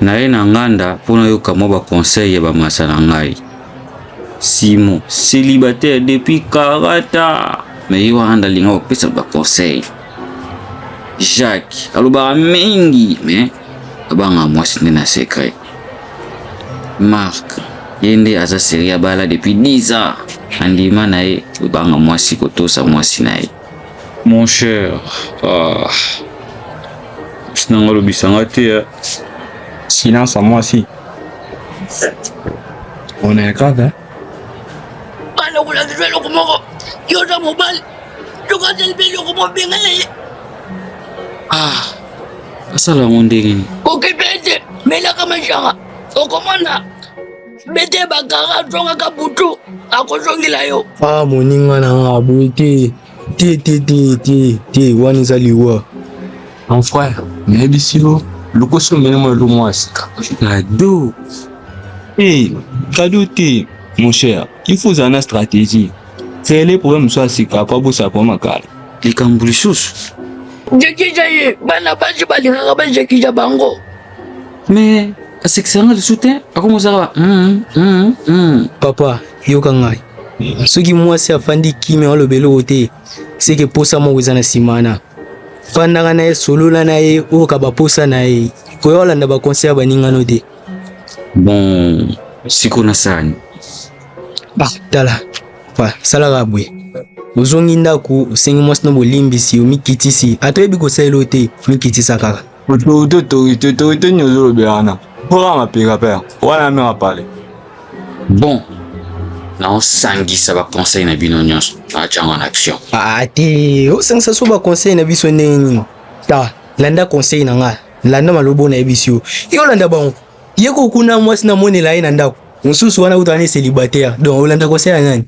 naye na nganda pona yoka mwa ba conseil ya ba masa na ngai. Simon célibataire depuis 40 ans, mais yo anda linga opesa ba conseil. Jacques alobaka mingi mais abanga mwasi nde na secret. Marc yende aza seri abala depuis 10 ans, andima na ye abanga mwasi kotosa mwasi na ye. Mon cher, sinanga lobisanga te. Silence à moi aussi. On est grave, hein? Asala ngondeni. Kokipete, mela kama shanga. Okomona. Bete bakara tonga kabutu. Akosongila yo. Moninga na ngabu te wani zaliwa. Mon frère, mais bisilo. Le costume est le mois. Cadeau. Cadeau t'es, mon cher. Il faut une stratégie. C'est les problèmes soit si capable pour ça pour ma carte. Les cambulichous. Jekijaye, bana baji balinga ba jekija bango. Mais c'est que c'est un de soutien. À comment ça va? Papa, yoka ngai. Soki mwasi afandi kimi walo belo ote. C'est que pour ça mo wizana simana. Fandanga na ye solola na ye oka ba posa na ye. Koyola nda ba conseil baninga no de. Bon, siko na sani. Tala. Sala gabwe. Uzongi ndaku usengi mwasi no bolimbisi umikitisi. Atoyebi ko sailo te mikitisa kaka. Autorité nyozolo beana. Pour ma pire père. Voilà me rappeler. Bon. Na osangisa ba conseil na bino nyonso. Achanga en action. Te, osangisa so ba conseil na biso neni. Ta, landa conseil na nga. Landa malobo na ebisio. Yo landa bango. Yeko kuna mwasi na monela ye na ndako. Mususu wana utane célibataire. Donc olanda conseil na nani?